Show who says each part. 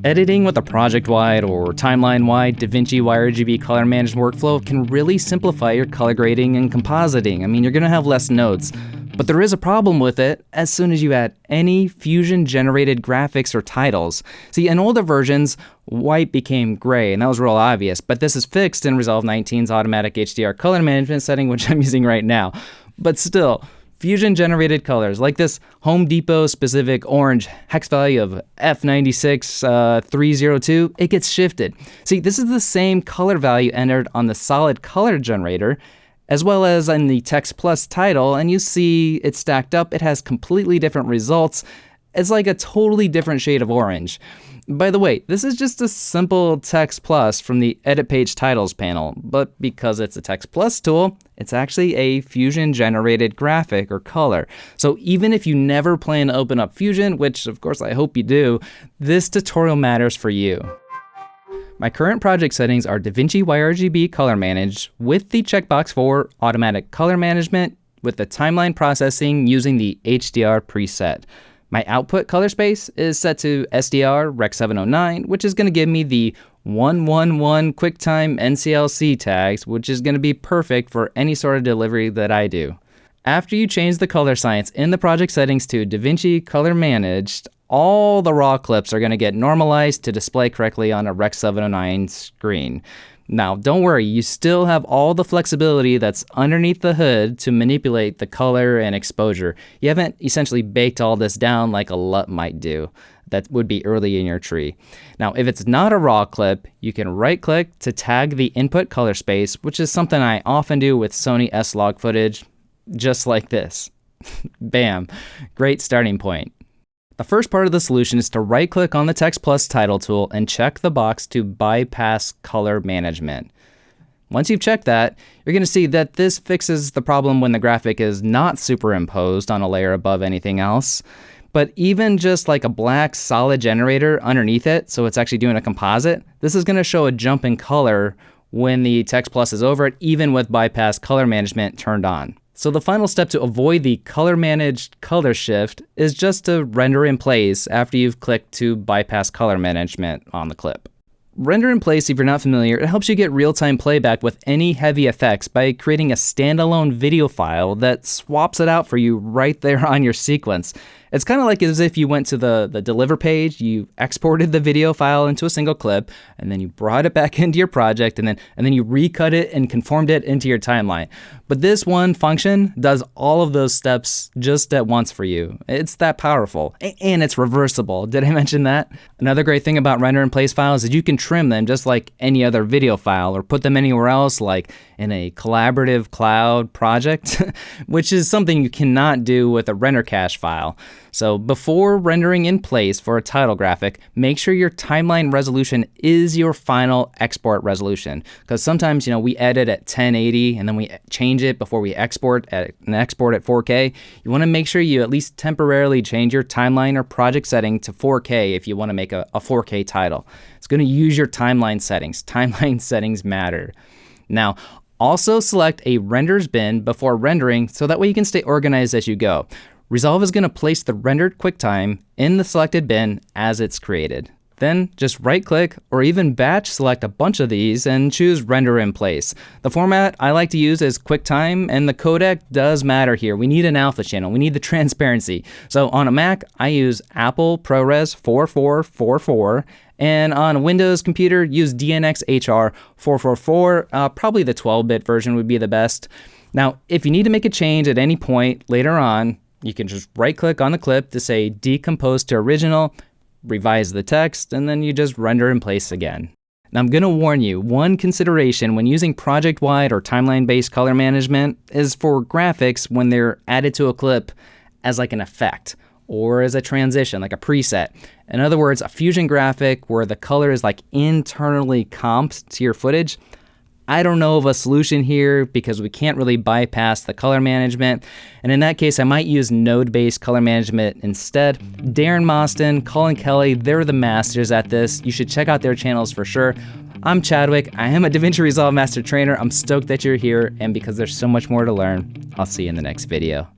Speaker 1: Editing with a project-wide or timeline-wide DaVinci YRGB color management workflow can really simplify your color grading and compositing. I mean, you're going to have less nodes. But there is a problem with it as soon as you add any Fusion-generated graphics or titles. See, in older versions, white became gray, and that was real obvious, but this is fixed in Resolve 19's automatic HDR color management setting, which I'm using right now. But still, Fusion-generated colors, like this Home Depot-specific orange hex value of F96302, it gets shifted. See, this is the same color value entered on the solid color generator, as well as in the Text Plus title, and you see it stacked up. It has completely different results. It's like a totally different shade of orange. By the way, this is just a simple Text Plus from the Edit Page Titles panel, but because it's a Text Plus tool, it's actually a Fusion-generated graphic or color. So even if you never plan to open up Fusion, which of course I hope you do, this tutorial matters for you. My current project settings are DaVinci YRGB Color Manage with the checkbox for Automatic Color Management with the timeline processing using the HDR preset. My output color space is set to SDR Rec 709, which is going to give me the 111 QuickTime NCLC tags, which is going to be perfect for any sort of delivery that I do. After you change the color science in the project settings to DaVinci Color Managed, all the raw clips are going to get normalized to display correctly on a Rec 709 screen. Now, don't worry, you still have all the flexibility that's underneath the hood to manipulate the color and exposure. You haven't essentially baked all this down like a LUT might do. That would be early in your tree. Now, if it's not a raw clip, you can right-click to tag the input color space, which is something I often do with Sony S-Log footage, just like this. Bam, great starting point. The first part of the solution is to right-click on the Text Plus title tool and check the box to bypass color management. Once you've checked that, you're going to see that this fixes the problem when the graphic is not superimposed on a layer above anything else. But even just like a black solid generator underneath it, so it's actually doing a composite, this is going to show a jump in color when the Text Plus is over it, even with bypass color management turned on. So the final step to avoid the color managed color shift is just to render in place after you've clicked to bypass color management on the clip. Render in place, if you're not familiar, it helps you get real-time playback with any heavy effects by creating a standalone video file that swaps it out for you right there on your sequence. It's kind of like as if you went to the deliver page, you exported the video file into a single clip, and then you brought it back into your project, and then you recut it and conformed it into your timeline. But this one function does all of those steps just at once for you. It's that powerful, and it's reversible. Did I mention that? Another great thing about render in place files is you can trim them just like any other video file or put them anywhere else, like in a collaborative cloud project, which is something you cannot do with a render cache file. So before rendering in place for a title graphic, make sure your timeline resolution is your final export resolution. Because sometimes, we edit at 1080 and then we change it before we export at 4K. You want to make sure you at least temporarily change your timeline or project setting to 4K if you want to make a 4K title. It's going to use your timeline settings. Timeline settings matter. Now, also select a renders bin before rendering so that way you can stay organized as you go. Resolve is going to place the rendered QuickTime in the selected bin as it's created. Then just right-click or even batch select a bunch of these and choose Render in Place. The format I like to use is QuickTime, and the codec does matter here. We need an alpha channel. We need the transparency. So on a Mac, I use Apple ProRes 4444, and on a Windows computer, use DNxHR 444. Probably the 12-bit version would be the best. Now, if you need to make a change at any point later on, you can just right-click on the clip to say Decompose to Original, revise the text, and then you just render in place again. Now I'm going to warn you, one consideration when using project-wide or timeline-based color management is for graphics when they're added to a clip as like an effect or as a transition, like a preset. In other words, a Fusion graphic where the color is like internally comped to your footage. I don't know of a solution here because we can't really bypass the color management. And in that case, I might use node-based color management instead. Darren Moston, Colin Kelly, they're the masters at this. You should check out their channels for sure. I'm Chadwick. I am a DaVinci Resolve Master Trainer. I'm stoked that you're here, and because there's so much more to learn, I'll see you in the next video.